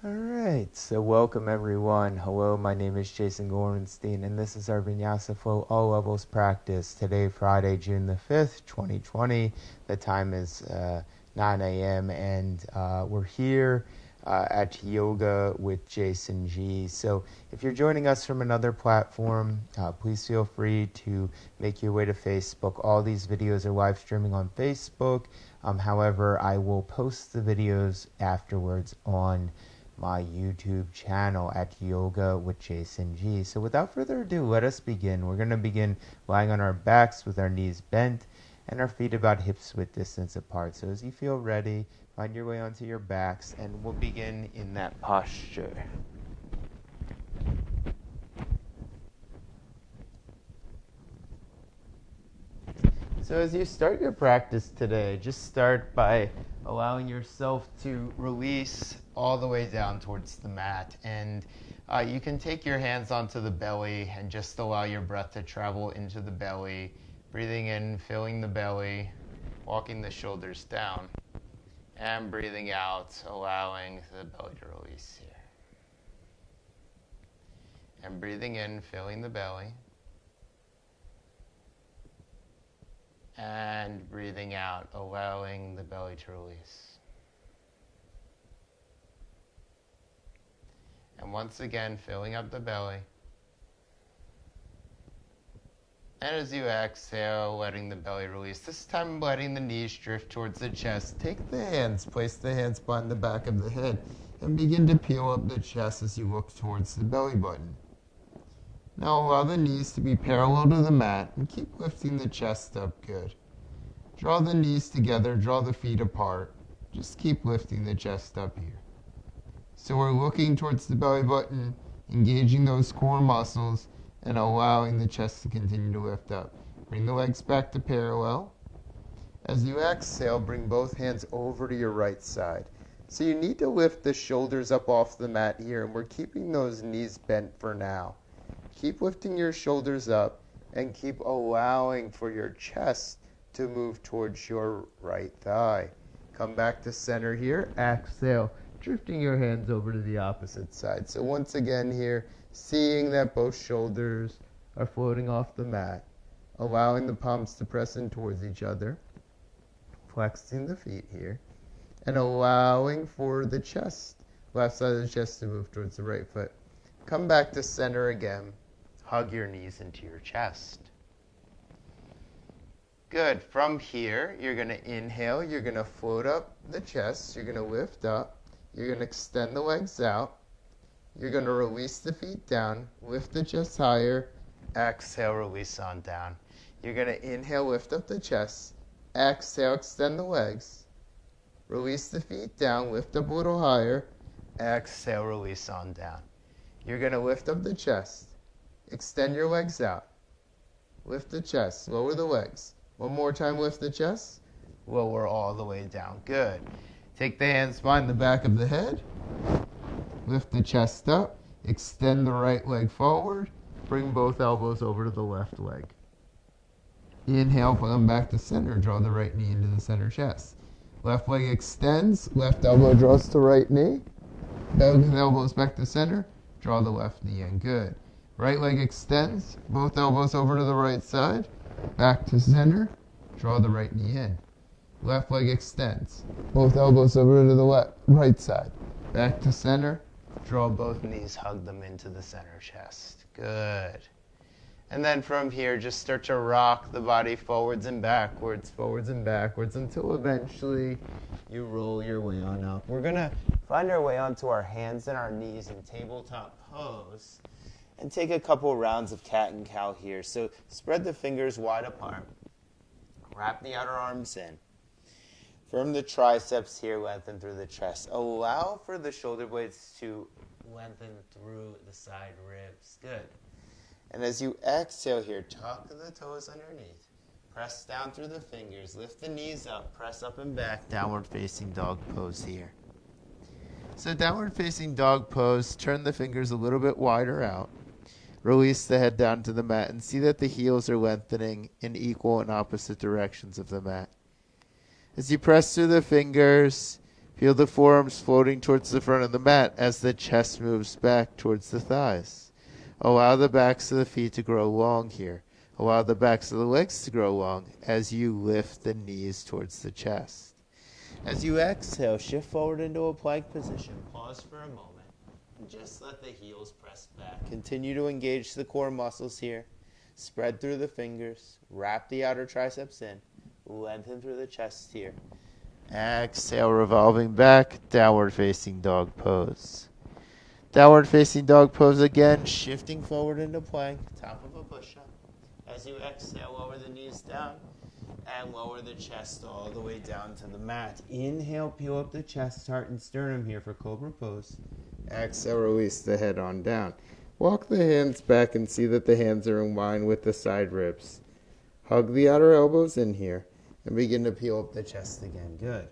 Alright, so welcome everyone. Hello, my name is Jason Gorenstein, and this is our Vinyasa Flow All Levels practice. Today, Friday, June the 5th, 2020. The time is 9 a.m., and we're here at Yoga with Jason G. So if you're joining us from another platform, please feel free to make your way to Facebook. All these videos are live streaming on Facebook. However, I will post the videos afterwards on my YouTube channel at Yoga with Jason G. So without further ado, let us begin. We're going to begin lying on our backs with our knees bent and our feet about hips width distance apart. So as you feel ready, find your way onto your backs, and we'll begin in that posture. So as you start your practice today, just start by allowing yourself to release all the way down towards the mat. And you can take your hands onto the belly and just allow your breath to travel into the belly. Breathing in, filling the belly, walking the shoulders down. And breathing out, allowing the belly to release here. And breathing in, filling the belly. And breathing out, allowing the belly to release. And once again, filling up the belly. And as you exhale, letting the belly release. This time, letting the knees drift towards the chest. Take the hands, place the hands behind the back of the head, and begin to peel up the chest as you look towards the belly button. Now allow the knees to be parallel to the mat and keep lifting the chest up. Good. Draw the knees together, draw the feet apart. Just keep lifting the chest up here. So we're looking towards the belly button, engaging those core muscles, and allowing the chest to continue to lift up. Bring the legs back to parallel. As you exhale, bring both hands over to your right side. So you need to lift the shoulders up off the mat here, and we're keeping those knees bent for now. Keep lifting your shoulders up and keep allowing for your chest to move towards your right thigh. Come back to center here. Exhale, drifting your hands over to the opposite side. So once again here, seeing that both shoulders are floating off the mat, allowing the palms to press in towards each other, flexing the feet here, and allowing for the chest, left side of the chest, to move towards the right foot. Come back to center again. Hug your knees into your chest. Good. From here, you're going to inhale. You're going to float up the chest. You're going to lift up. You're going to extend the legs out. You're going to release the feet down. Lift the chest higher. Exhale, release on down. You're going to inhale, lift up the chest. Exhale, extend the legs. Release the feet down. Lift up a little higher. Exhale, release on down. You're going to lift up the chest. Extend your legs out. Lift the chest. Lower the legs. One more time, lift the chest. Lower all the way down. Good. Take the hands behind the back of the head. Lift the chest up. Extend the right leg forward. Bring both elbows over to the left leg. Inhale, come back to center. Draw the right knee into the center chest. Left leg extends. Left elbow draws to right knee. Both elbows back to center. Draw the left knee in. Good. Right leg extends. Both elbows over to the right side. Back to center. Draw the right knee in. Left leg extends. Both elbows over to the right side. Back to center. Draw both knees. Hug them into the center chest. Good. And then from here, just start to rock the body forwards and backwards until eventually you roll your way on up. We're going to find our way onto our hands and our knees in tabletop pose. And take a couple rounds of cat and cow here. So spread the fingers wide apart. Wrap the outer arms in. Firm the triceps here, lengthen through the chest. Allow for the shoulder blades to lengthen through the side ribs. Good. And as you exhale here, tuck the toes underneath. Press down through the fingers. Lift the knees up. Press up and back. Downward facing dog pose here. So downward facing dog pose. Turn the fingers a little bit wider out. Release the head down to the mat and see that the heels are lengthening in equal and opposite directions of the mat. As you press through the fingers, Feel the forearms floating towards the front of the mat as the chest moves back towards the thighs. Allow the backs of the feet to grow long here. Allow the backs of the legs to grow long as you lift the knees towards the chest. As you exhale, shift forward into a plank position. Pause for a moment and just let the heels press back. Continue to engage the core muscles here. Spread through the fingers. Wrap the outer triceps in. Lengthen through the chest here. Exhale, revolving back, downward facing dog pose. Downward facing dog pose again, shifting forward into plank, top of a push-up. As you exhale, lower the knees down and lower the chest all the way down to the mat. Inhale, peel up the chest, heart, and sternum here for Cobra Pose. Exhale, release the head on down. Walk the hands back and see that the hands are in line with the side ribs. Hug the outer elbows in here and begin to peel up the chest again. Good.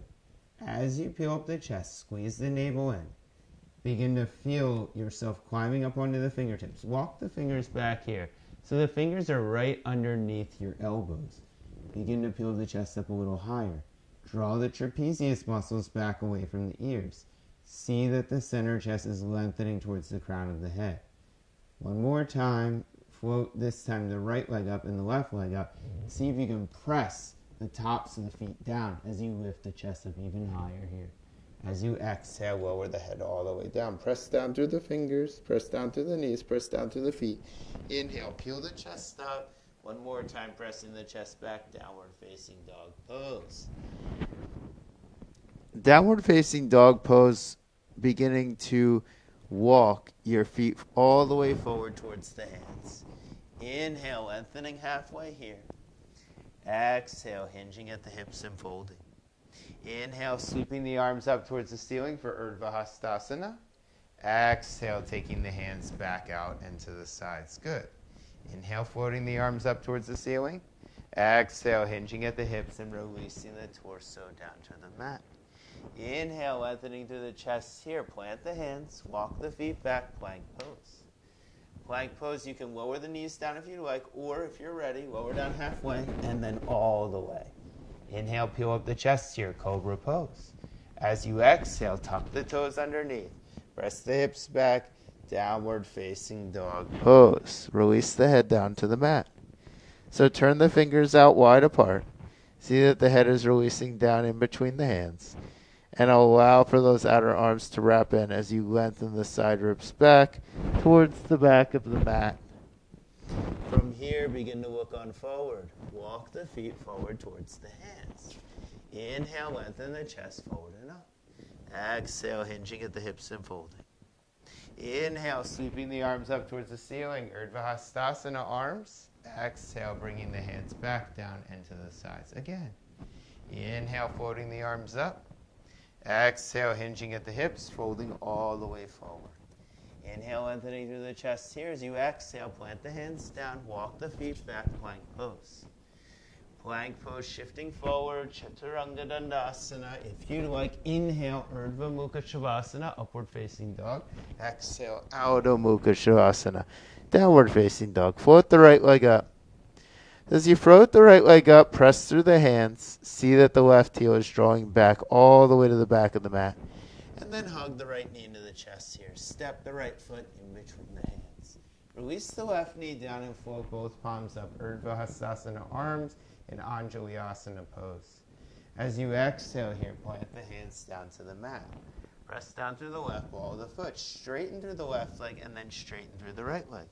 As you peel up the chest, squeeze the navel in. Begin to feel yourself climbing up onto the fingertips. Walk the fingers back here so the fingers are right underneath your elbows. Begin to peel the chest up a little higher. Draw the trapezius muscles back away from the ears. See that the center chest is lengthening towards the crown of the head. One more time. Float this time the right leg up and the left leg up. See if you can press the tops of the feet down as you lift the chest up even higher here. As you exhale, lower the head all the way down. Press down through the fingers, press down through the knees, press down through the feet. Inhale, peel the chest up. One more time, pressing the chest back, downward facing dog pose. Downward facing dog pose, beginning to walk your feet all the way forward towards the hands. Inhale, lengthening halfway here. Exhale, hinging at the hips and folding. Inhale, sweeping the arms up towards the ceiling for Urdhva Hastasana. Exhale, taking the hands back out and to the sides. Good. Inhale, floating the arms up towards the ceiling. Exhale, hinging at the hips and releasing the torso down to the mat. Inhale, lengthening through the chest here. Plant the hands, walk the feet back, plank pose. Plank pose, you can lower the knees down if you like, or if you're ready, lower down halfway and then all the way. Inhale, peel up the chest here, Cobra Pose. As you exhale, tuck the toes underneath. Press the hips back, downward facing dog pose. Release the head down to the mat. So turn the fingers out wide apart. See that the head is releasing down in between the hands. And allow for those outer arms to wrap in as you lengthen the side ribs back towards the back of the mat. From here, begin to look on forward. Walk the feet forward towards the hands. Inhale, lengthen the chest forward and up. Exhale, hinging at the hips and folding. Inhale, sweeping the arms up towards the ceiling. Urdhva Hastasana arms. Exhale, bringing the hands back down and to the sides again. Inhale, floating the arms up. Exhale, hinging at the hips, folding all the way forward. Inhale, lengthening through the chest here. As you exhale, plant the hands down, walk the feet back, plank pose. Plank pose, shifting forward, Chaturanga Dandasana. If you'd like, inhale, Urdhva Mukha Shavasana, upward facing dog. Exhale, Adho Mukha Shavasana, downward facing dog. Float the right leg up. As you float the right leg up, press through the hands. See that the left heel is drawing back all the way to the back of the mat. And then hug the right knee into the chest here. Step the right foot in between the hands. Release the left knee down and float both palms up. Urdhva Hastasana arms in Anjaliasana pose. As you exhale here, plant the hands down to the mat. Press down through the left ball of the foot. Straighten through the left leg and then straighten through the right leg.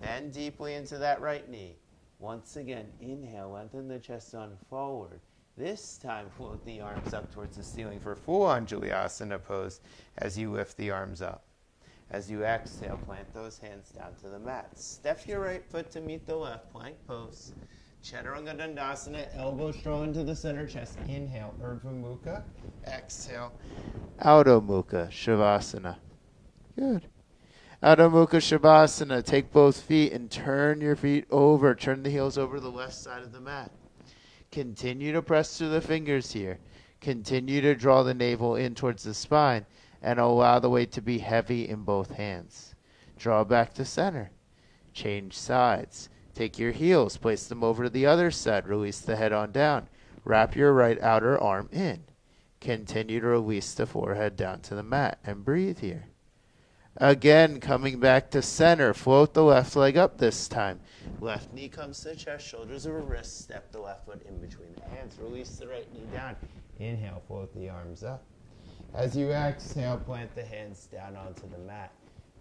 Bend deeply into that right knee. Once again, inhale, lengthen the chest on forward. This time, float the arms up towards the ceiling for full Anjaliasana pose as you lift the arms up. As you exhale, plant those hands down to the mat. Step your right foot to meet the left, plank pose. Chaturanga Dandasana, elbows draw into the center chest. Inhale, Urdhva Mukha. Exhale, Adho Mukha Shavasana. Good. Adho Mukha Shavasana. Take both feet and turn your feet over. Turn the heels over to the left side of the mat. Continue to press through the fingers here. Continue to draw the navel in towards the spine and allow the weight to be heavy in both hands. Draw back to center. Change sides. Take your heels, place them over to the other side. Release the head on down. Wrap your right outer arm in. Continue to release the forehead down to the mat and breathe here. Again, coming back to center, float the left leg up this time. Left knee comes to the chest, shoulders over wrists, step the left foot in between the hands. Release the right knee down. Inhale, float the arms up. As you exhale, plant the hands down onto the mat.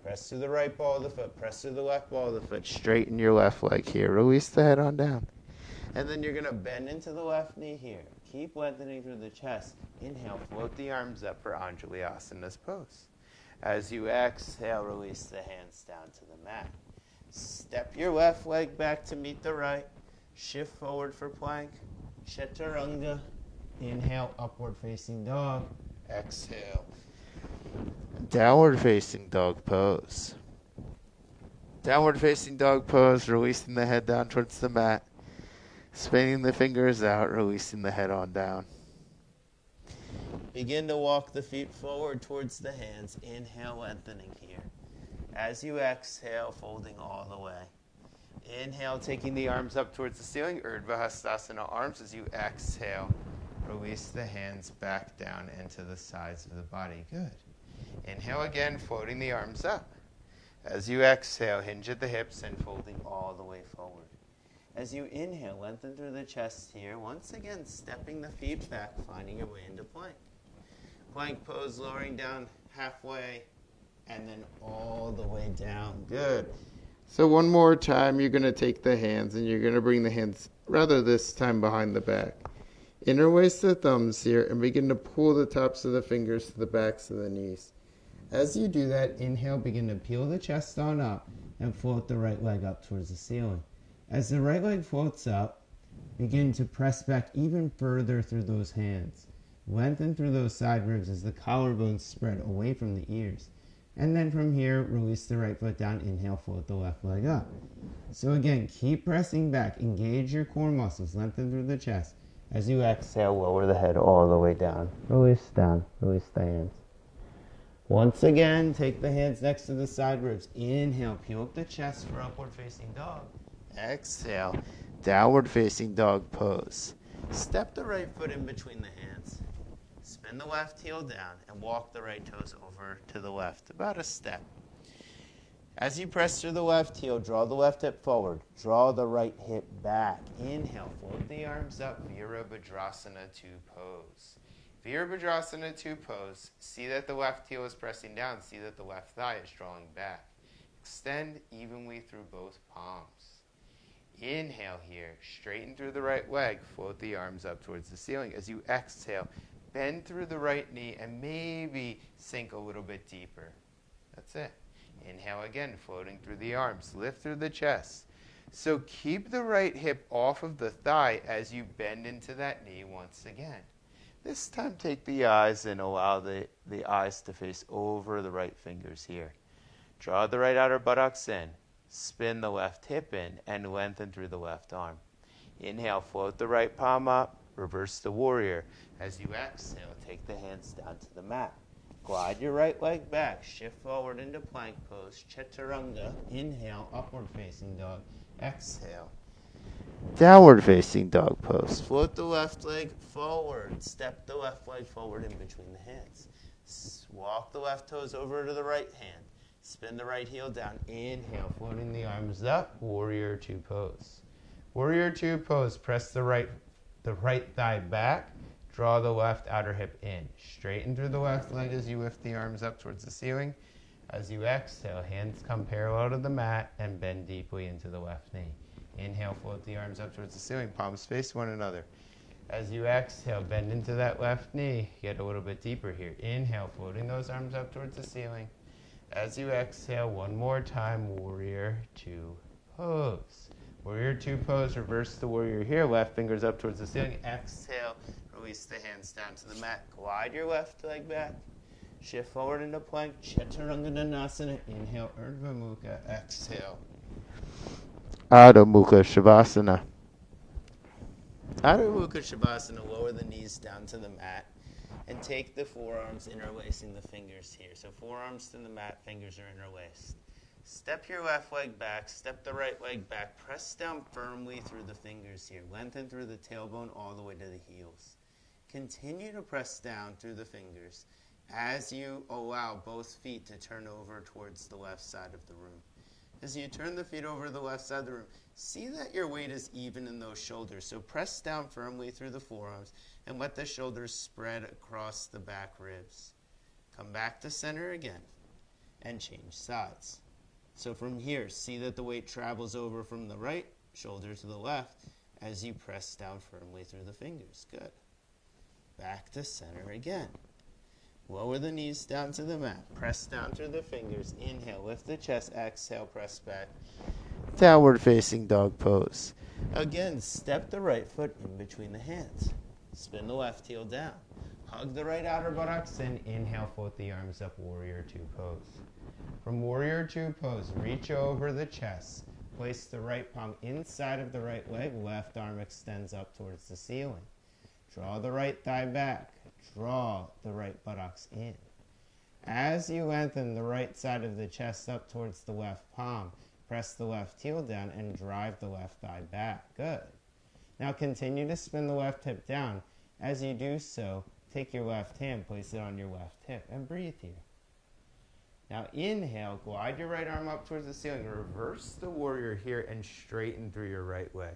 Press through the right ball of the foot, press through the left ball of the foot. Straighten your left leg here. Release the head on down. And then you're going to bend into the left knee here. Keep lengthening through the chest. Inhale, float the arms up for Anjali pose. As you exhale, release the hands down to the mat. Step your left leg back to meet the right. Shift forward for plank. Chaturanga. Inhale, upward facing dog. Exhale, downward facing dog pose. Downward facing dog pose, releasing the head down towards the mat. Spinning the fingers out, releasing the head on down. Begin to walk the feet forward towards the hands. Inhale, lengthening here. As you exhale, folding all the way. Inhale, taking the arms up towards the ceiling. Urdhva Hastasana arms. As you exhale, release the hands back down into the sides of the body. Good. Inhale again, floating the arms up. As you exhale, hinge at the hips and folding all the way forward. As you inhale, lengthen through the chest here. Once again, stepping the feet back, finding your way into plank. Plank pose, lowering down halfway, and then all the way down. Good. So one more time, you're going to take the hands, and you're going to bring the hands, rather this time, behind the back. Interlace the thumbs here, and begin to pull the tops of the fingers to the backs of the knees. As you do that, inhale, begin to peel the chest on up, and float the right leg up towards the ceiling. As the right leg floats up, begin to press back even further through those hands. Lengthen through those side ribs as the collarbones spread away from the ears. And then from here, release the right foot down. Inhale, float the left leg up. So again, keep pressing back. Engage your core muscles. Lengthen through the chest. As you exhale, lower the head all the way down. Release down. Release the hands. Once again, take the hands next to the side ribs. Inhale, peel up the chest for upward facing dog. Exhale, downward facing dog pose. Step the right foot in between the hands. Spin the left heel down and walk the right toes over to the left, about a step. As you press through the left heel, draw the left hip forward. Draw the right hip back. Inhale, float the arms up, Virabhadrasana 2 pose. Virabhadrasana 2 pose. See that the left heel is pressing down. See that the left thigh is drawing back. Extend evenly through both palms. Inhale here, straighten through the right leg, float the arms up towards the ceiling. As you exhale, bend through the right knee and maybe sink a little bit deeper. That's it. Inhale again, floating through the arms, lift through the chest. So keep the right hip off of the thigh as you bend into that knee once again. This time take the eyes and allow the eyes to face over the right fingers here. Draw the right outer buttocks in. Spin the left hip in and lengthen through the left arm. Inhale, float the right palm up, reverse the warrior. As you exhale, take the hands down to the mat. Glide your right leg back, shift forward into plank pose, Chaturanga. Inhale, upward facing dog. Exhale, downward facing dog pose. Float the left leg forward, step the left leg forward in between the hands. Walk the left toes over to the right hand. Spin the right heel down. Inhale, floating the arms up. Warrior 2 pose. Warrior 2 pose. Press the right thigh back. Draw the left outer hip in. Straighten through the left leg as you lift the arms up towards the ceiling. As you exhale, hands come parallel to the mat and bend deeply into the left knee. Inhale, float the arms up towards the ceiling. Palms face one another. As you exhale, bend into that left knee. Get a little bit deeper here. Inhale, floating those arms up towards the ceiling. As you exhale, one more time, Warrior 2 pose. Warrior 2 pose, reverse the warrior here. Left fingers up towards the ceiling. Exhale, release the hands down to the mat. Glide your left leg back. Shift forward into plank, Chaturanga Danasana. Inhale, Urdhva Mukha. Exhale, Adho Mukha Shavasana. Adho Mukha Shavasana, lower the knees down to the mat. And take the forearms, interlacing the fingers here. So forearms to the mat, fingers are interlaced. Step your left leg back, step the right leg back. Press down firmly through the fingers here. Lengthen through the tailbone all the way to the heels. Continue to press down through the fingers as you allow both feet to turn over towards the left side of the room. As you turn the feet over to the left side of the room, see that your weight is even in those shoulders. So press down firmly through the forearms and let the shoulders spread across the back ribs. Come back to center again and change sides. So from here, see that the weight travels over from the right shoulder to the left as you press down firmly through the fingers. Good. Back to center again. Lower the knees down to the mat. Press down through the fingers. Inhale, lift the chest. Exhale, press back. Downward facing dog pose. Again, step the right foot in between the hands. Spin the left heel down. Hug the right outer buttocks in. Inhale, float the arms up, Warrior Two pose. From Warrior Two pose, reach over the chest. Place the right palm inside of the right leg. Left arm extends up towards the ceiling. Draw the right thigh back. Draw the right buttocks in. As you lengthen the right side of the chest up towards the left palm, press the left heel down and drive the left thigh back. Good. Now continue to spin the left hip down. As you do so, take your left hand, place it on your left hip, and breathe here. Now inhale, glide your right arm up towards the ceiling. Reverse the warrior here and straighten through your right leg.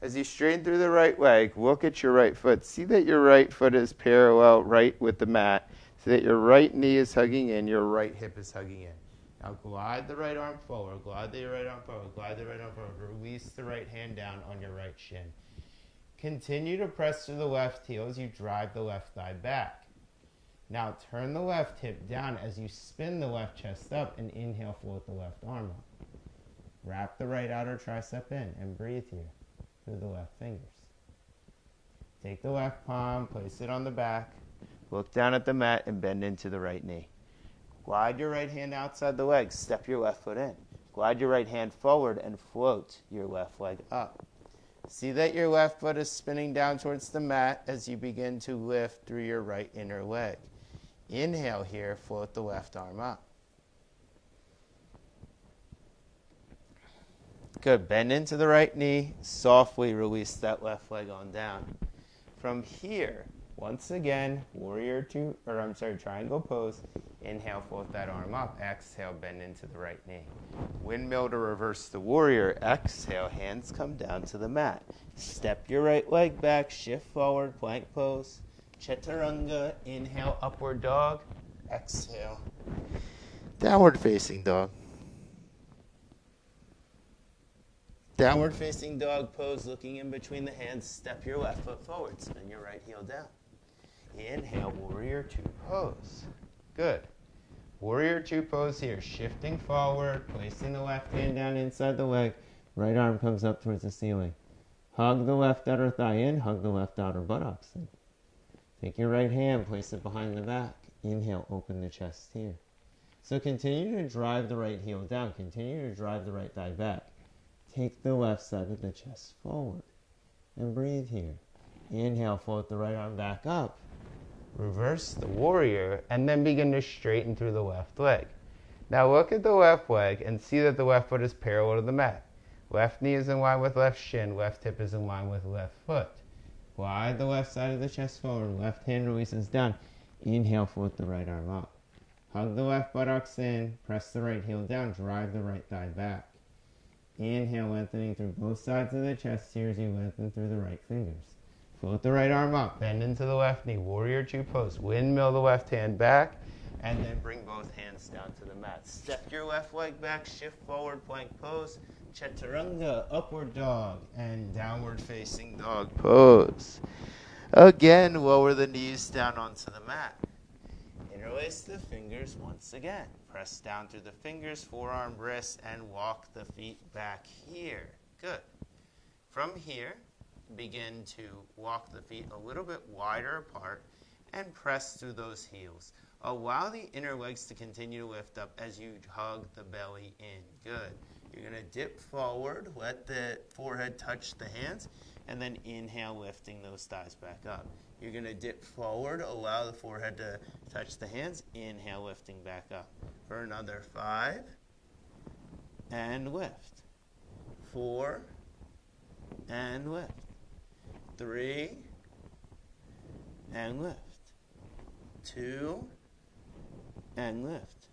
As you straighten through the right leg, look at your right foot. See that your right foot is parallel right with the mat. So that your right knee is hugging in, your right hip is hugging in. Now glide the right arm forward, glide the right arm forward, glide the right arm forward. Release the right hand down on your right shin. Continue to press through the left heel as you drive the left thigh back. Now turn the left hip down as you spin the left chest up and inhale, float the left arm up. Wrap the right outer tricep in and breathe here through the left fingers. Take the left palm, place it on the back, look down at the mat and bend into the right knee. Glide your right hand outside the leg, step your left foot in. Glide your right hand forward and float your left leg up. See that your left foot is spinning down towards the mat as you begin to lift through your right inner leg. Inhale here, float the left arm up. Good. Bend into the right knee. Softly release that left leg on down. From here, once again, triangle pose. Inhale, float that arm up. Exhale, bend into the right knee. Windmill to reverse the warrior. Exhale, hands come down to the mat. Step your right leg back, shift forward, plank pose. Chaturanga, inhale, upward dog. Exhale, downward facing dog. Downward facing dog pose, looking in between the hands. Step your left foot forward, spin your right heel down. Inhale, Warrior Two pose. Good. Warrior Two pose here, shifting forward, placing the left hand down inside the leg. Right arm comes up towards the ceiling. Hug the left outer thigh in, hug the left outer buttocks in. Take your right hand, place it behind the back. Inhale, open the chest here. So continue to drive the right heel down. Continue to drive the right thigh back. Take the left side of the chest forward and breathe here. Inhale, float the right arm back up. Reverse the warrior and then begin to straighten through the left leg. Now look at the left leg and see that the left foot is parallel to the mat. Left knee is in line with left shin. Left hip is in line with left foot. Glide the left side of the chest forward. Left hand releases down. Inhale, float the right arm up. Hug the left buttocks in. Press the right heel down. Drive the right thigh back. Inhale, lengthening through both sides of the chest here as you lengthen through the right fingers. Float the right arm up, bend into the left knee, Warrior Two pose. Windmill the left hand back, and then bring both hands down to the mat. Step your left leg back, shift forward, plank pose. Chaturanga, upward dog, and downward facing dog pose. Again, lower the knees down onto the mat. Interlace the fingers once again. Press down through the fingers, forearm, wrist, and walk the feet back here. Good. From here, begin to walk the feet a little bit wider apart and press through those heels. Allow the inner legs to continue to lift up as you hug the belly in. Good. You're going to dip forward, let the forehead touch the hands, and then inhale, lifting those thighs back up. You're going to dip forward, allow the forehead to touch the hands, inhale, lifting back up. For another 5, and lift. 4, and lift. 3, and lift. 2 and lift.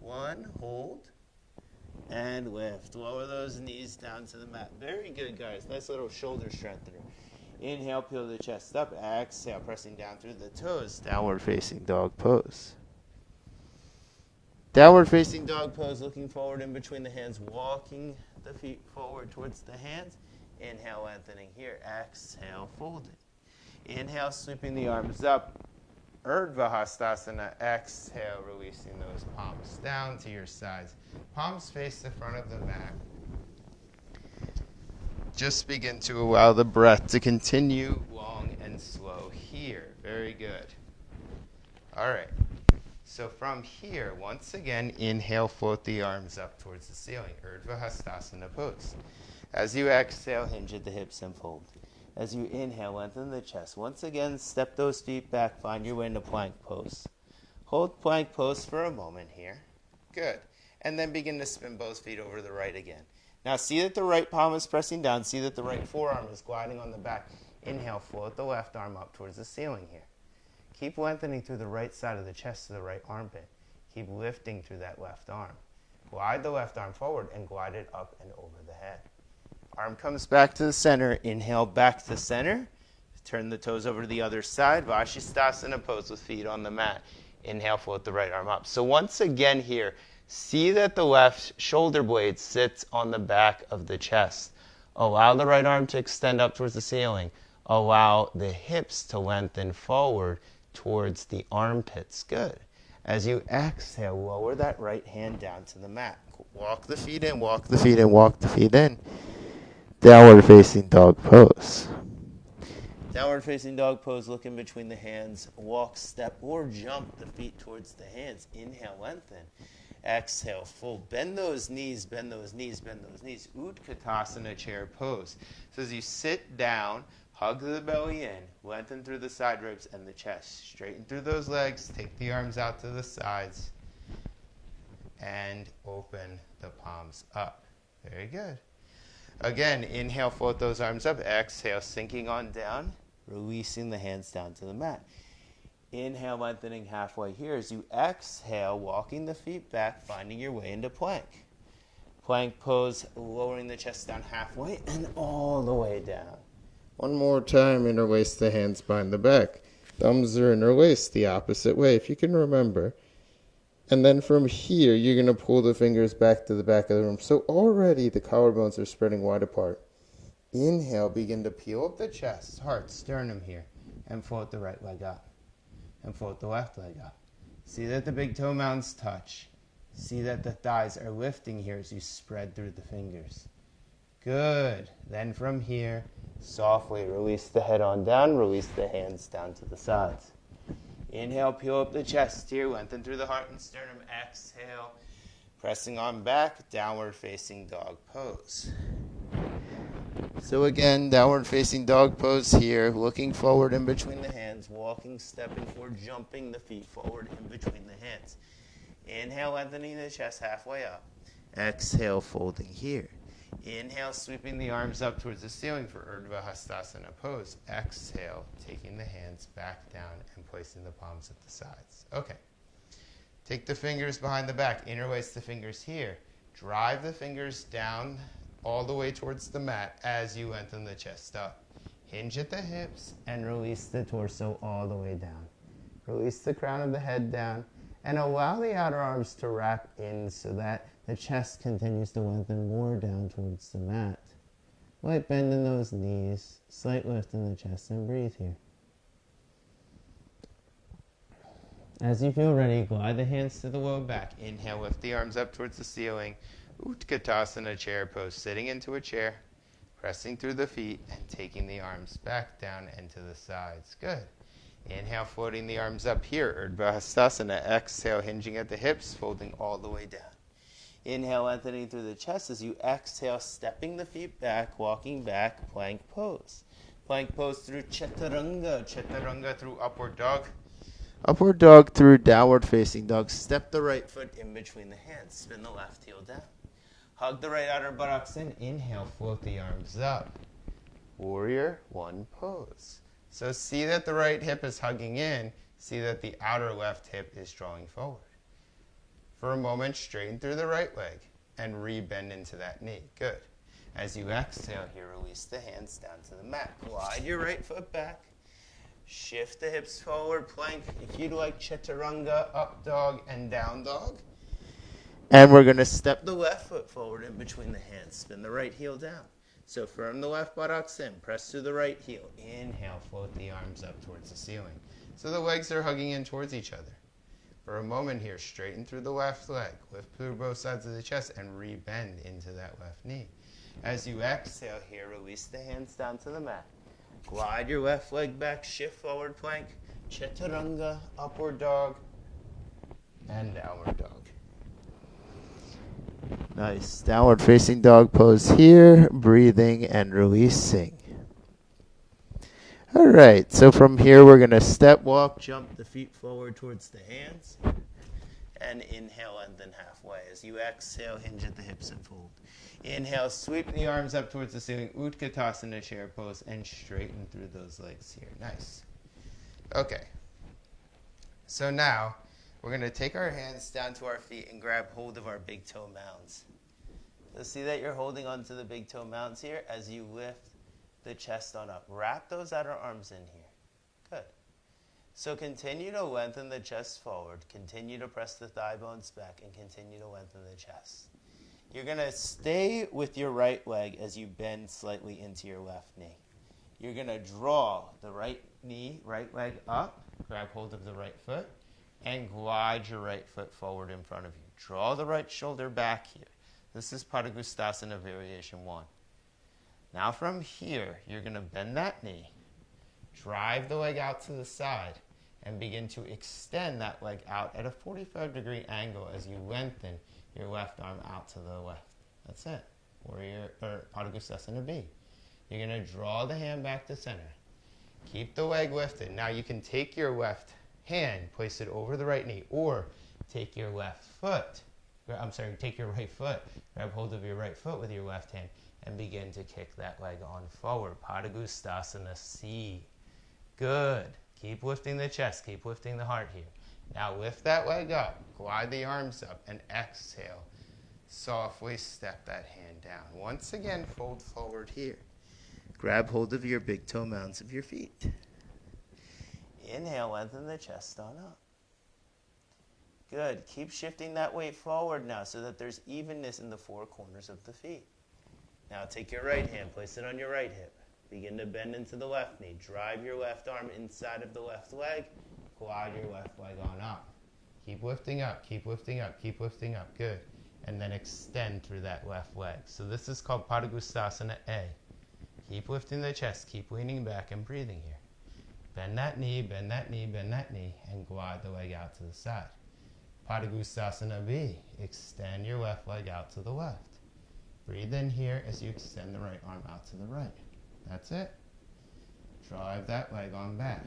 1, hold, and lift. Lower those knees down to the mat. Very good, guys. Nice little shoulder strengthener. Inhale, peel the chest up. Exhale, pressing down through the toes. Downward facing dog pose. Downward facing dog pose, looking forward in between the hands, walking the feet forward towards the hands. Inhale, lengthening here. Exhale, folding. Inhale, sweeping the arms up. Urdhva Hastasana. Exhale, releasing those palms down to your sides. Palms face the front of the mat. Just begin to allow the breath to continue long and slow here. Very good. All right. So from here, once again, inhale, float the arms up towards the ceiling. Urdhva Hastasana pose. As you exhale, hinge at the hips and fold. As you inhale, lengthen the chest. Once again, step those feet back. Find your way into plank pose. Hold plank pose for a moment here. Good. And then begin to spin both feet over to the right again. Now see that the right palm is pressing down. See that the right forearm is gliding on the back. Inhale, float the left arm up towards the ceiling here. Keep lengthening through the right side of the chest to the right armpit. Keep lifting through that left arm. Glide the left arm forward and glide it up and over the head. Arm comes back to the center. Inhale, back to center. Turn the toes over to the other side. Vashisthasana pose with feet on the mat. Inhale, float the right arm up. So once again here, see that the left shoulder blade sits on the back of the chest. Allow the right arm to extend up towards the ceiling. Allow the hips to lengthen forward towards the armpits. Good. As you exhale, lower that right hand down to the mat. Walk the feet in, walk the feet in, walk the feet in. Downward facing dog pose. Downward facing dog pose, look in between the hands. Walk, step, or jump the feet towards the hands. Inhale, lengthen. Exhale, fold. Bend those knees, bend those knees, bend those knees. Utkatasana chair pose. So as you sit down, hug the belly in, lengthen through the side ribs and the chest. Straighten through those legs, take the arms out to the sides, and open the palms up. Very good. Again, inhale, float those arms up. Exhale, sinking on down, releasing the hands down to the mat. Inhale, lengthening halfway here. As you exhale, walking the feet back, finding your way into plank. Plank pose, lowering the chest down halfway and all the way down. One more time, interlace the hands behind the back. Thumbs are interlaced the opposite way, if you can remember. And then from here, you're going to pull the fingers back to the back of the room. So already the collarbones are spreading wide apart. Inhale, begin to peel up the chest, heart, sternum here, and float the right leg up. And float the left leg up. See that the big toe mounds touch. See that the thighs are lifting here as you spread through the fingers. Good. Then from here, softly release the head on down, release the hands down to the sides. Inhale, peel up the chest here, lengthen through the heart and sternum. Exhale, pressing on back, downward facing dog pose. So again, downward facing dog pose here, looking forward in between the hands, walking, stepping, or jumping the feet forward in between the hands. Inhale, lengthening the chest halfway up. Exhale, folding here. Inhale, sweeping the arms up towards the ceiling for Urdhva Hastasana pose. Exhale, taking the hands back down and placing the palms at the sides. Okay. Take the fingers behind the back. Interlace the fingers here. Drive the fingers down all the way towards the mat as you lengthen the chest up. Hinge at the hips and release the torso all the way down. Release the crown of the head down and allow the outer arms to wrap in so that the chest continues to lengthen more down towards the mat. Light bend in those knees, slight lift in the chest, and breathe here. As you feel ready, glide the hands to the low back. Inhale, lift the arms up towards the ceiling. Utkatasana chair pose, sitting into a chair, pressing through the feet, and taking the arms back down and to the sides. Good. Inhale, floating the arms up here, Urdhva Hastasana. Exhale, hinging at the hips, folding all the way down. Inhale, lengthening through the chest as you exhale, stepping the feet back, walking back, plank pose. Plank pose through Chaturanga. Chaturanga through upward dog. Upward dog through downward facing dog. Step the right foot in between the hands. Spin the left heel down. Hug the right outer buttocks in. Inhale, float the arms up. Warrior one pose. So see that the right hip is hugging in. See that the outer left hip is drawing forward. For a moment, straighten through the right leg and re-bend into that knee. Good. As you exhale here, release the hands down to the mat. Glide your right foot back. Shift the hips forward, plank. If you'd like, chaturanga, up dog, and down dog. And we're going to step the left foot forward in between the hands. Spin the right heel down. So firm the left buttocks in. Press through the right heel. Inhale, float the arms up towards the ceiling. So the legs are hugging in towards each other. For a moment here, straighten through the left leg. Lift through both sides of the chest and re-bend into that left knee. As you exhale here, release the hands down to the mat. Glide your left leg back, shift forward plank, chaturanga, upward dog, and downward dog. Nice. Downward facing dog pose here, breathing and releasing. All right, so from here we're going to step, walk, jump the feet forward towards the hands, and inhale, lengthen halfway. As you exhale, hinge at the hips and fold. Inhale, sweep the arms up towards the ceiling, Utkatasana chair pose, and straighten through those legs here. Nice. Okay. So now, we're going to take our hands down to our feet and grab hold of our big toe mounds. So see that you're holding onto the big toe mounds here as you lift the chest on up. Wrap those outer arms in here. Good. So continue to lengthen the chest forward. Continue to press the thigh bones back and continue to lengthen the chest. You're going to stay with your right leg as you bend slightly into your left knee. You're going to draw the right knee, right leg up, grab hold of the right foot, and glide your right foot forward in front of you. Draw the right shoulder back here. This is Padangusthasana Variation 1. Now from here, you're going to bend that knee, drive the leg out to the side, and begin to extend that leg out at a 45-degree angle as you lengthen your left arm out to the left. That's it. Padangusthasana B. You're going to draw the hand back to center. Keep the leg lifted. Now you can take your left hand, place it over the right knee, or take your take your right foot, grab hold of your right foot with your left hand, and begin to kick that leg on forward. Padangusthasana C. Good. Keep lifting the chest, keep lifting the heart here. Now lift that leg up, glide the arms up, and exhale. Softly step that hand down. Once again, fold forward here. Grab hold of your big toe mounds of your feet. Inhale, lengthen the chest on up. Good. Keep shifting that weight forward now so that there's evenness in the four corners of the feet. Now take your right hand, place it on your right hip. Begin to bend into the left knee. Drive your left arm inside of the left leg. Glide your left leg on up. Keep lifting up, keep lifting up, keep lifting up. Good. And then extend through that left leg. So this is called Padangusthasana A. Keep lifting the chest, keep leaning back and breathing here. Bend that knee, bend that knee, bend that knee, and glide the leg out to the side. Padangusthasana B. Extend your left leg out to the left. Breathe in here as you extend the right arm out to the right. That's it. Drive that leg on back.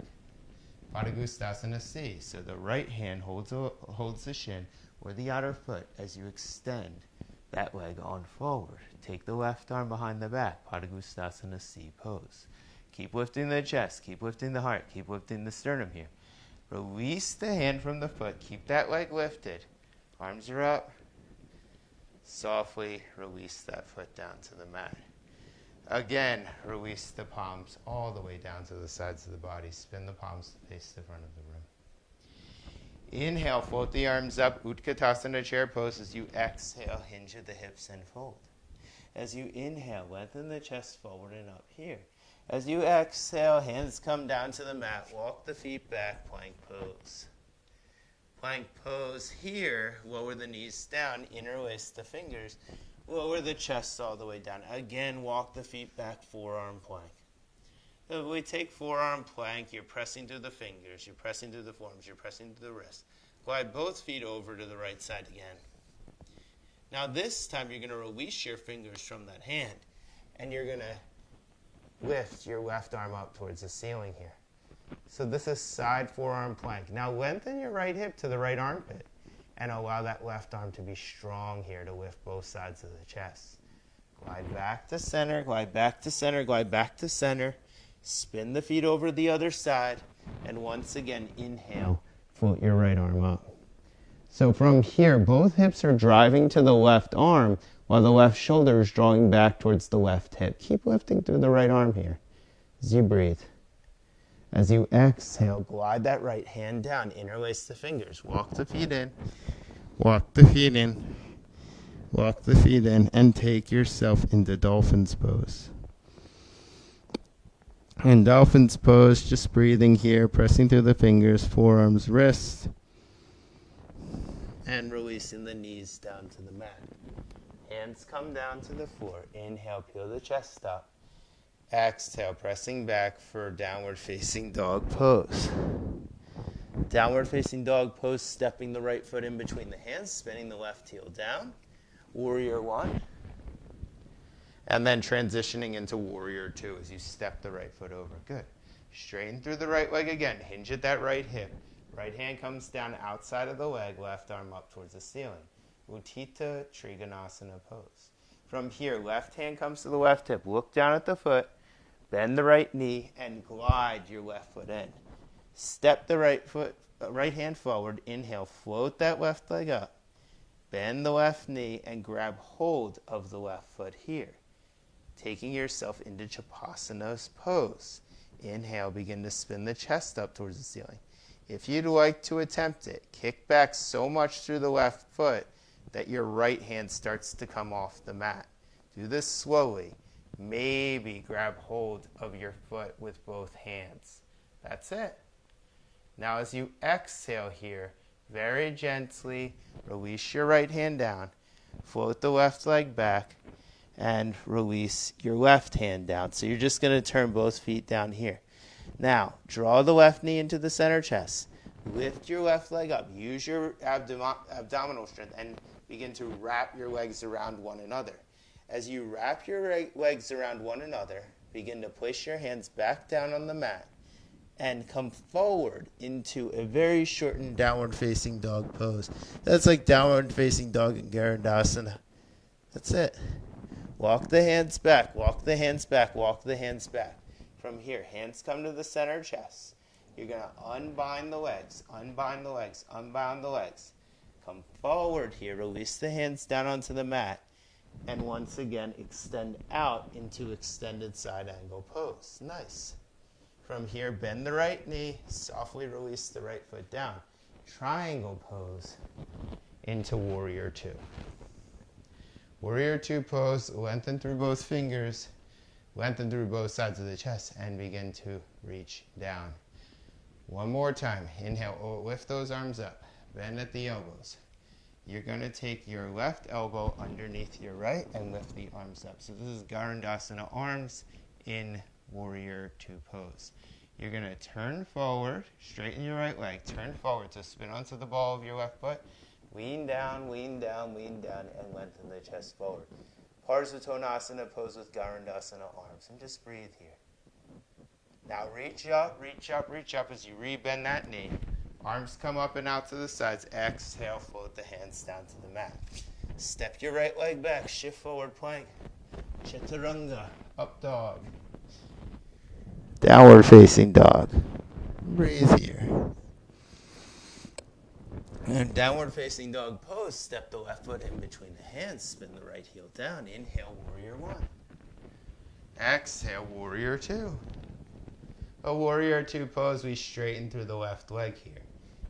Padangusthasana C. So the right hand holds the shin or the outer foot as you extend that leg on forward. Take the left arm behind the back. Padangusthasana C pose. Keep lifting the chest. Keep lifting the heart. Keep lifting the sternum here. Release the hand from the foot. Keep that leg lifted. Arms are up. Softly release that foot down to the mat. Again, release the palms all the way down to the sides of the body. Spin the palms to face the front of the room. Inhale, float the arms up, Utkatasana chair pose. As you exhale, hinge at the hips and fold. As you inhale, lengthen the chest forward and up here. As you exhale, hands come down to the mat. Walk the feet back, plank pose. Plank pose here, lower the knees down, interlace the fingers. Lower the chest all the way down. Again, walk the feet back, forearm plank. If we take forearm plank, you're pressing through the fingers, you're pressing through the forearms, you're pressing through the wrists. Glide both feet over to the right side again. Now this time you're going to release your fingers from that hand, and you're going to lift your left arm up towards the ceiling here. So this is side forearm plank. Now lengthen your right hip to the right armpit. And allow that left arm to be strong here to lift both sides of the chest. Glide back to center, glide back to center, glide back to center. Spin the feet over the other side. And once again, inhale. Float your right arm up. So from here, both hips are driving to the left arm while the left shoulder is drawing back towards the left hip. Keep lifting through the right arm here as you breathe. As you exhale, glide that right hand down, interlace the fingers, walk the feet in, walk the feet in, walk the feet in, and take yourself into Dolphin's Pose. In Dolphin's Pose, just breathing here, pressing through the fingers, forearms, wrists, and releasing the knees down to the mat. Hands come down to the floor. Inhale, peel the chest up. Exhale, pressing back for Downward Facing Dog Pose. Downward Facing Dog Pose, stepping the right foot in between the hands, spinning the left heel down. Warrior 1. And then transitioning into Warrior 2 as you step the right foot over. Good. Straighten through the right leg again. Hinge at that right hip. Right hand comes down outside of the leg, left arm up towards the ceiling. Utthita Trikonasana Pose. From here, left hand comes to the left hip. Look down at the foot. Bend the right knee and glide your left foot in. Step the right hand forward. Inhale, float that left leg up. Bend the left knee and grab hold of the left foot here. Taking yourself into Chapasana Pose. Inhale, begin to spin the chest up towards the ceiling. If you'd like to attempt it, kick back so much through the left foot that your right hand starts to come off the mat. Do this slowly. Maybe grab hold of your foot with both hands. That's it. Now as you exhale here, very gently release your right hand down, float the left leg back, and release your left hand down. So you're just going to turn both feet down here. Now, draw the left knee into the center chest. Lift your left leg up. Use your abdominal strength and begin to wrap your legs around one another. As you wrap your legs around one another, begin to place your hands back down on the mat and come forward into a very shortened downward facing dog pose. That's like downward facing dog in Garudasana. That's it. Walk the hands back, walk the hands back, walk the hands back. From here, hands come to the center chest. You're going to unbind the legs, unbind the legs, unbind the legs. Come forward here, release the hands down onto the mat. And once again, extend out into extended side angle pose. Nice. From here, bend the right knee, softly release the right foot down. Triangle pose into Warrior 2. Warrior 2 pose, lengthen through both fingers, lengthen through both sides of the chest, and begin to reach down. One more time. Inhale, lift those arms up, bend at the elbows. You're going to take your left elbow underneath your right and lift the arms up. So this is Garudasana arms in Warrior 2 pose. You're going to turn forward, straighten your right leg, turn forward to spin onto the ball of your left foot. Lean down, lean down, lean down, and lengthen the chest forward. Parsvatonasana pose with Garudasana arms. And just breathe here. Now reach up, reach up, reach up as you rebend that knee. Arms come up and out to the sides. Exhale, float the hands down to the mat. Step your right leg back, shift forward plank. Chaturanga, up dog. Downward facing dog. Breathe here. And downward facing dog pose, step the left foot in between the hands, spin the right heel down. Inhale, Warrior 1. Exhale, Warrior 2. A Warrior 2 pose, we straighten through the left leg here.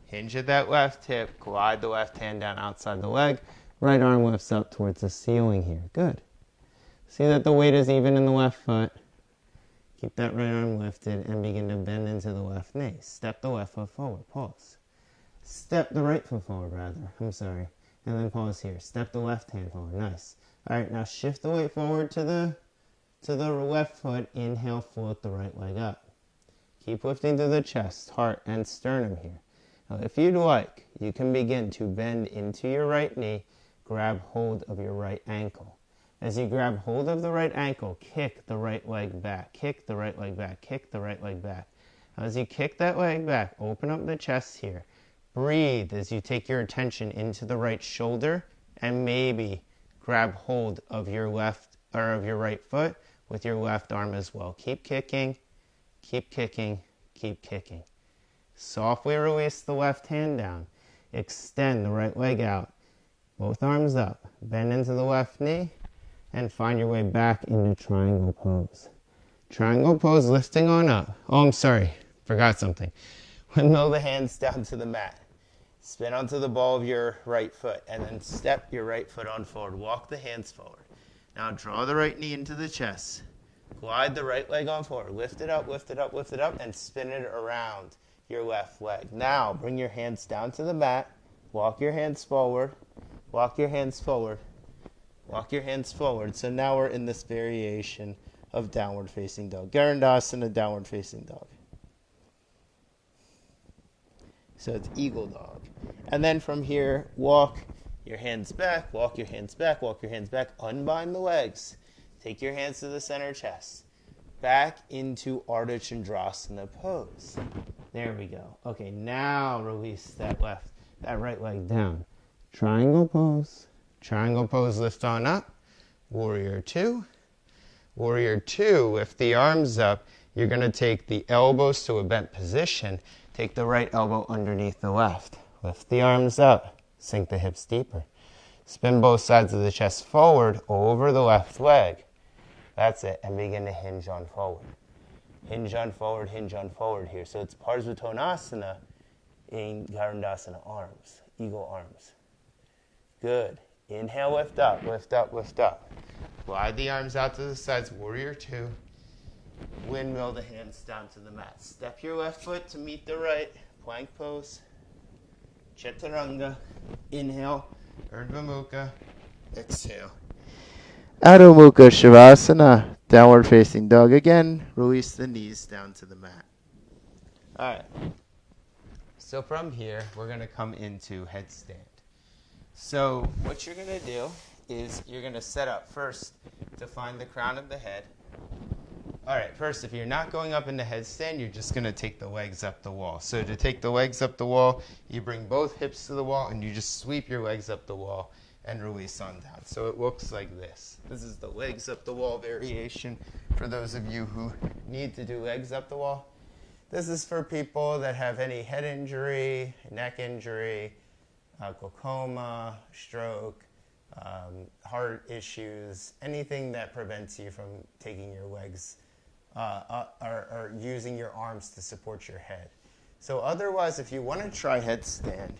Hinge at that left hip, glide the left hand down outside the leg. Right arm lifts up towards the ceiling here. Good. See that the weight is even in the left foot. Keep that right arm lifted and begin to bend into the left knee. Step the left foot forward. Pause. Step the right foot forward, rather. I'm sorry. And then pause here. Step the left hand forward. Nice. All right, now shift the weight forward to the left foot. Inhale, float the right leg up. Keep lifting through the chest, heart, and sternum here. Now, if you'd like, you can begin to bend into your right knee, grab hold of your right ankle. As you grab hold of the right ankle, kick the right leg back, kick the right leg back, kick the right leg back. Now, as you kick that leg back, open up the chest here. Breathe as you take your attention into the right shoulder and maybe grab hold of your right foot with your left arm as well. Keep kicking, keep kicking, keep kicking. Softly release the left hand down. Extend the right leg out. Both arms up. Bend into the left knee and find your way back into triangle pose. Triangle pose, lifting on up. Oh, I'm sorry. Forgot something. Windmill the hands down to the mat. Spin onto the ball of your right foot and then step your right foot on forward. Walk the hands forward. Now draw the right knee into the chest. Glide the right leg on forward. Lift it up, lift it up, lift it up, and spin it around your left leg. Now bring your hands down to the mat. Walk your hands forward. Walk your hands forward. Walk your hands forward. So now we're in this variation of downward facing dog. Garandasana, downward facing dog. So it's eagle dog. And then from here, walk your hands back, walk your hands back, walk your hands back. Unbind the legs. Take your hands to the center chest. Back into Ardha Chandrasana pose. There we go. Okay, now release that right leg down. Triangle pose. Triangle pose, lift on up. Warrior two. Warrior two, lift the arms up. You're going to take the elbows to a bent position. Take the right elbow underneath the left. Lift the arms up. Sink the hips deeper. Spin both sides of the chest forward over the left leg. That's it. And begin to hinge on forward. Hinge on forward here. So it's Parsvatonasana in Garandasana arms, eagle arms. Good. Inhale, lift up, lift up, lift up. Glide the arms out to the sides, warrior two. Windmill the hands down to the mat. Step your left foot to meet the right. Plank pose. Chaturanga. Inhale. Urdhva Mukha. Exhale. Adho Mukha Shavasana, downward facing dog again. Release the knees down to the mat. All right. So from here, we're going to come into headstand. So what you're going to do is you're going to set up first to find the crown of the head. All right, first, if you're not going up into headstand, you're just going to take the legs up the wall. So to take the legs up the wall, you bring both hips to the wall, and you just sweep your legs up the wall and release on down. So it looks like this. This is the legs up the wall variation for those of you who need to do legs up the wall. This is for people that have any head injury, neck injury, glaucoma, stroke, heart issues, anything that prevents you from taking your legs or using your arms to support your head. So otherwise, if you want to try headstand,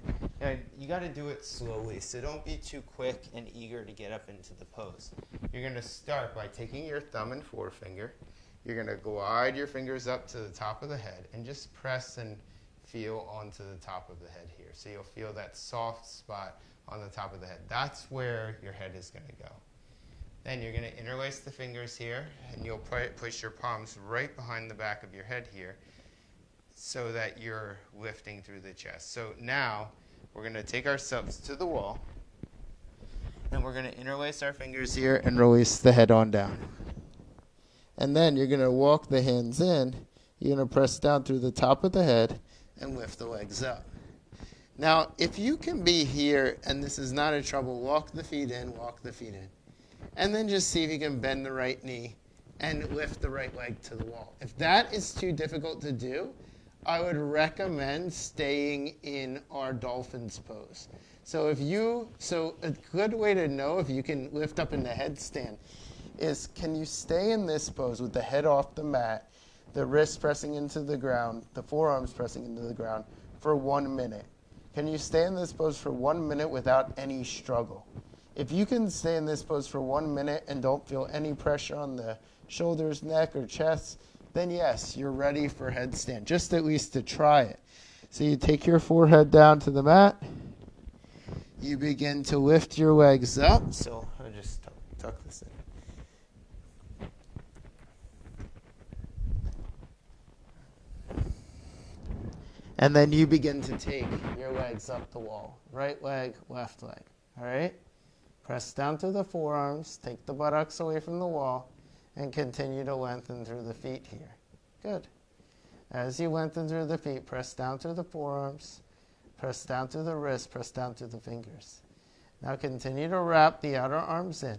you got to do it slowly. So don't be too quick and eager to get up into the pose. You're going to start by taking your thumb and forefinger. You're going to glide your fingers up to the top of the head and just press and feel onto the top of the head here. So you'll feel that soft spot on the top of the head. That's where your head is going to go. Then you're going to interlace the fingers here, and you'll push your palms right behind the back of your head here so that you're lifting through the chest. So now we're going to take ourselves to the wall, and we're going to interlace our fingers here and release the head on down. And then you're going to walk the hands in. You're going to press down through the top of the head and lift the legs up. Now, if you can be here and this is not a trouble, walk the feet in, walk the feet in. And then just see if you can bend the right knee and lift the right leg to the wall. If that is too difficult to do, I would recommend staying in our dolphin's pose. So a good way to know if you can lift up in the headstand is, can you stay in this pose with the head off the mat, the wrists pressing into the ground, the forearms pressing into the ground for 1 minute? Can you stay in this pose for 1 minute without any struggle? If you can stay in this pose for 1 minute and don't feel any pressure on the shoulders, neck, or chest, then yes, you're ready for headstand, just at least to try it. So you take your forehead down to the mat. You begin to lift your legs up. So I'll just tuck this in. And then you begin to take your legs up the wall. Right leg, left leg. All right? Press down through the forearms, take the buttocks away from the wall, and continue to lengthen through the feet here. Good. As you lengthen through the feet, press down through the forearms, press down through the wrists, press down through the fingers. Now continue to wrap the outer arms in.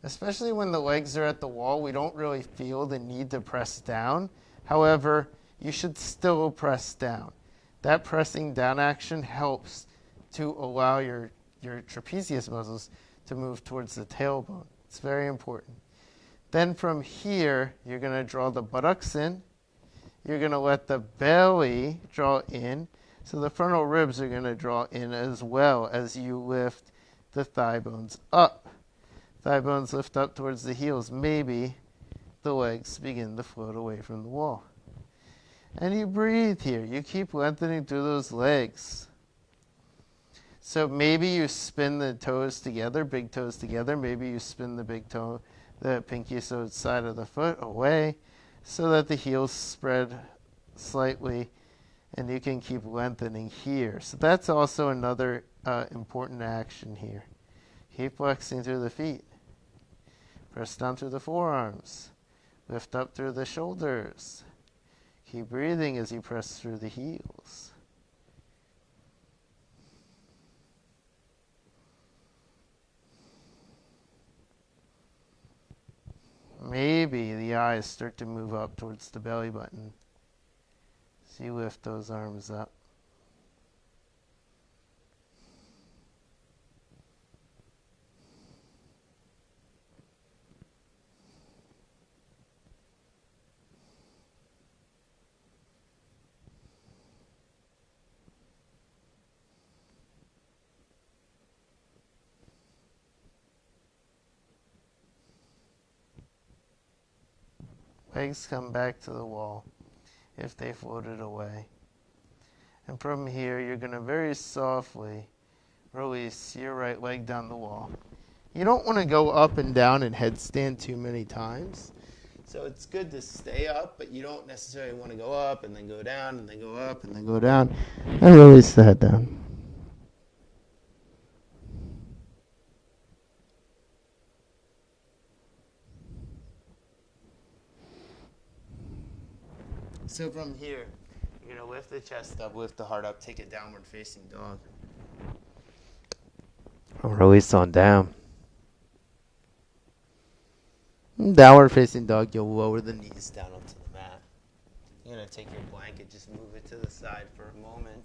Especially when the legs are at the wall, we don't really feel the need to press down. However, you should still press down. That pressing down action helps to allow your trapezius muscles to move towards the tailbone. It's very important. Then from here, you're going to draw the buttocks in. You're going to let the belly draw in. So the frontal ribs are going to draw in as well as you lift the thigh bones up. Thigh bones lift up towards the heels. Maybe the legs begin to float away from the wall. And you breathe here. You keep lengthening through those legs. So maybe you spin the toes together, big toes together. Maybe you spin the big toe, the pinky side of the foot away so that the heels spread slightly and you can keep lengthening here. So that's also another important action here. Keep flexing through the feet. Press down through the forearms. Lift up through the shoulders. Keep breathing as you press through the heels. Maybe the eyes start to move up towards the belly button. So you lift those arms up. Legs come back to the wall if they floated away. And from here, you're going to very softly release your right leg down the wall. You don't want to go up and down and headstand too many times. So it's good to stay up, but you don't necessarily want to go up and then go down and then go up and then go down. And release the head down. So from here, you're going to lift the chest up, lift the heart up, take a downward facing dog. Release on down. Downward facing dog, you'll lower the knees down onto the mat. You're going to take your blanket, just move it to the side for a moment.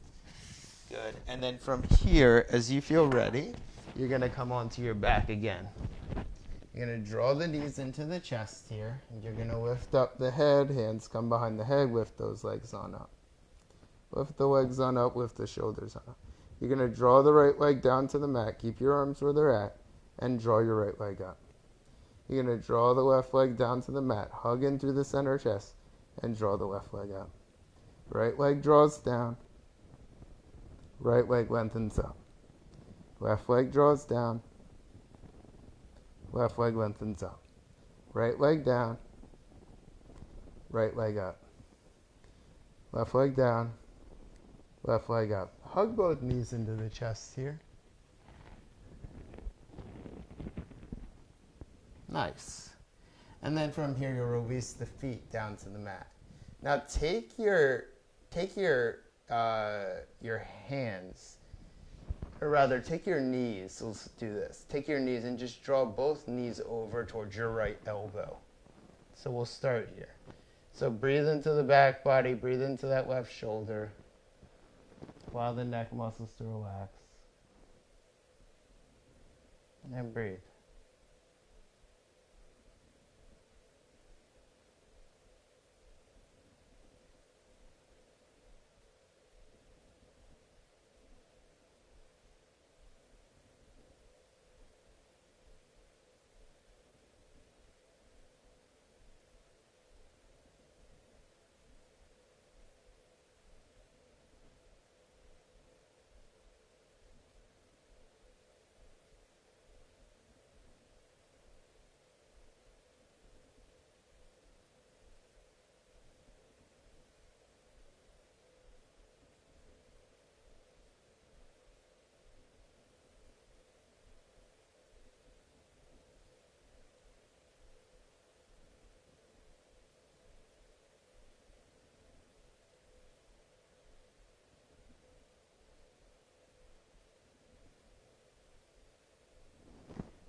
Good. And then from here, as you feel ready, you're going to come onto your back again. You're going to draw the knees into the chest here, and you're going to lift up the head, hands come behind the head, lift those legs on up. Lift the legs on up, lift the shoulders on up. You're going to draw the right leg down to the mat, keep your arms where they're at, and draw your right leg up. You're going to draw the left leg down to the mat, hug in through the center chest, and draw the left leg up. Right leg draws down, right leg lengthens up. Left leg draws down, left leg lengthens up. Right leg down, right leg up. Left leg down, left leg up. Hug both knees into the chest here. Nice. And then from here, you'll release the feet down to the mat. Now take your hands, or rather take your knees. Let's do this. Take your knees and just draw both knees over towards your right elbow. So we'll start here. So breathe into the back body, breathe into that left shoulder. Allow the neck muscles to relax. And breathe.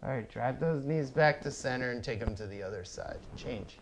All right, drive those knees back to center and take them to the other side. Change.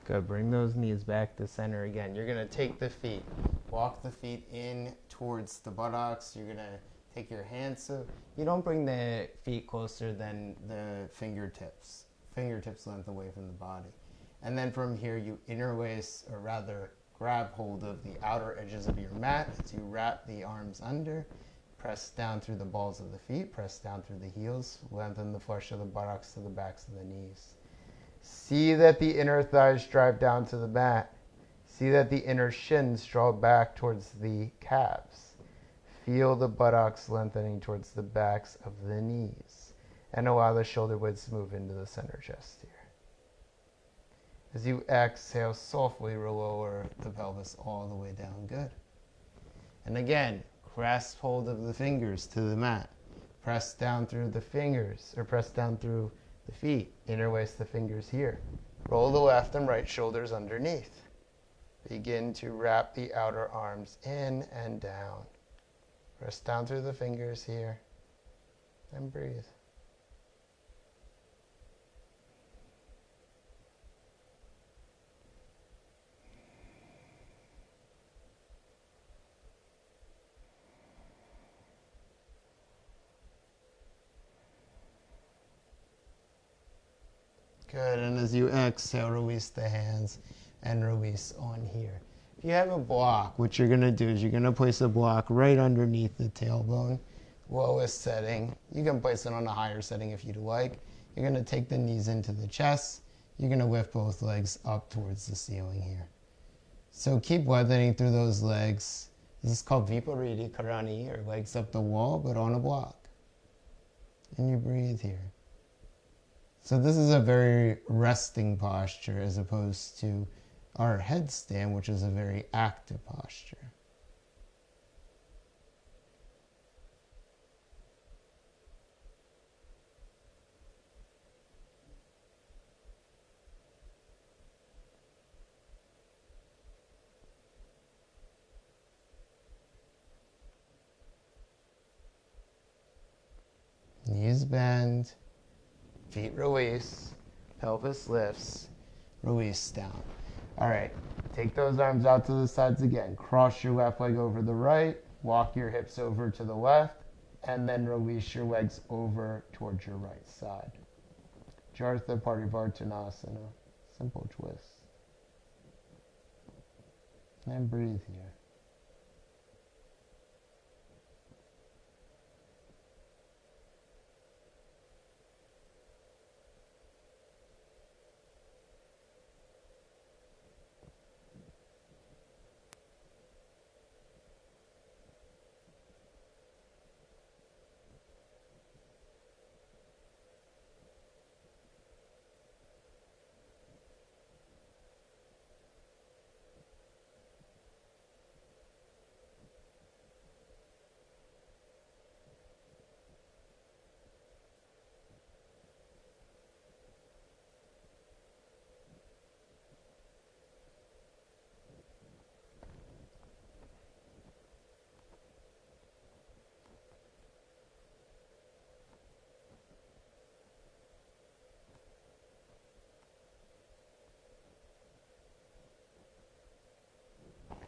Good. Bring those knees back to center again. You're going to take the feet, walk the feet in towards the buttocks. You're going to take your hands. So you don't bring the feet closer than the fingertips length away from the body. And then from here, you interlace, or rather grab hold of the outer edges of your mat as you wrap the arms under. Press down through the balls of the feet, press down through the heels, lengthen the flesh of the buttocks to the backs of the knees. See that the inner thighs drive down to the mat. See that the inner shins draw back towards the calves. Feel the buttocks lengthening towards the backs of the knees. And allow the shoulder blades to move into the center chest here. As you exhale, softly lower the pelvis all the way down. Good. And again, grasp hold of the fingers to the mat. Press down through the fingers, or press down through the feet. Interlace the fingers here. Roll the left and right shoulders underneath. Begin to wrap the outer arms in and down. Press down through the fingers here. And breathe. Good, and as you exhale, release the hands and release on here. If you have a block, what you're going to do is you're going to place a block right underneath the tailbone, lowest setting. You can place it on a higher setting if you'd like. You're going to take the knees into the chest. You're going to lift both legs up towards the ceiling here. So keep lengthening through those legs. This is called Viparita Karani, or legs up the wall, but on a block. And you breathe here. So this is a very resting posture as opposed to our headstand, which is a very active posture. Knees bend. Feet release, pelvis lifts, release down. All right, take those arms out to the sides again. Cross your left leg over the right, walk your hips over to the left, and then release your legs over towards your right side. Jartha Parivartanasana, simple twist. And breathe here.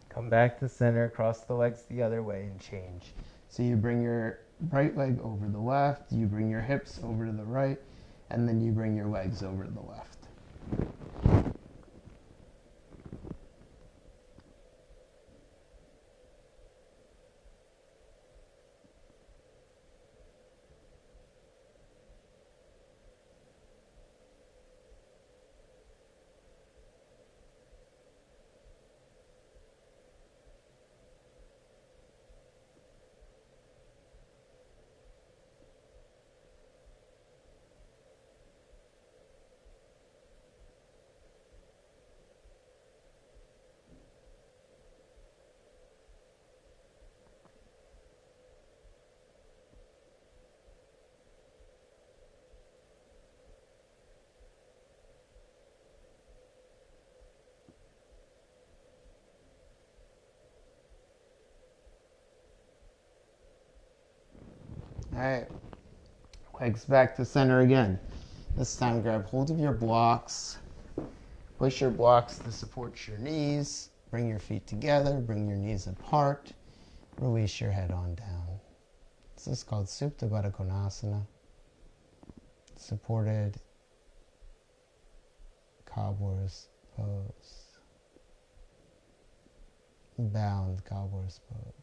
Come back to center, cross the legs the other way, and change. So you bring your right leg over the left, you bring your hips over to the right, and then you bring your legs over to the left. All right, legs back to center again. This time grab hold of your blocks. Push your blocks to support your knees. Bring your feet together. Bring your knees apart. Release your head on down. This is called Supta Baddha Konasana. Supported Cobbler's Pose. Bound Cobbler's Pose.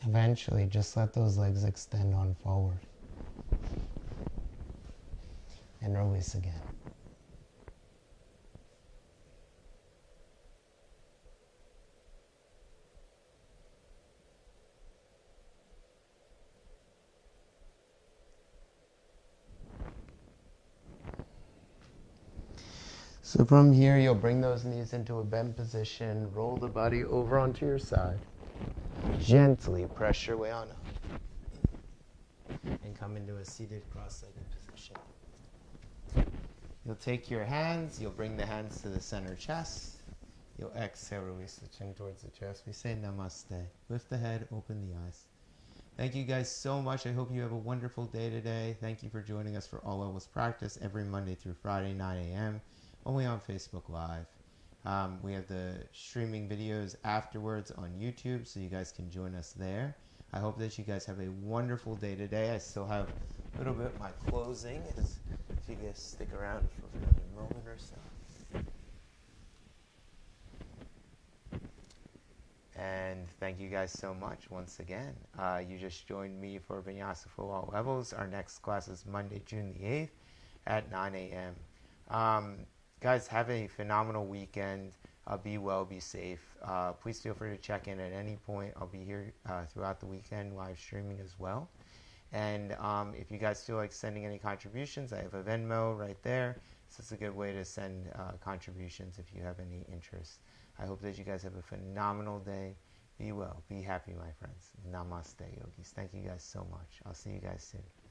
Eventually, just let those legs extend on forward. And release again. So from here, you'll bring those knees into a bent position, roll the body over onto your side. Gently press your way on up. And come into a seated cross-legged position. You'll take your hands, you'll bring the hands to the center chest. You'll exhale, release the chin towards the chest. We say namaste. Lift the head, open the eyes. Thank you guys so much. I hope you have a wonderful day today. Thank you for joining us for All Levels Practice every Monday through Friday, 9 a.m., only on Facebook Live. We have the streaming videos afterwards on YouTube, so you guys can join us there. I hope that you guys have a wonderful day today. I still have a little bit of my closing, if you guys stick around for another moment or so. And thank you guys so much once again. You just joined me for Vinyasa for All Levels. Our next class is Monday, June the 8th at 9 a.m. Guys, have a phenomenal weekend. Be well, be safe. Please feel free to check in at any point. I'll be here throughout the weekend live streaming as well. And if you guys feel like sending any contributions, I have a Venmo right there. So it's a good way to send contributions if you have any interest. I hope that you guys have a phenomenal day. Be well, be happy, my friends. Namaste, yogis. Thank you guys so much. I'll see you guys soon.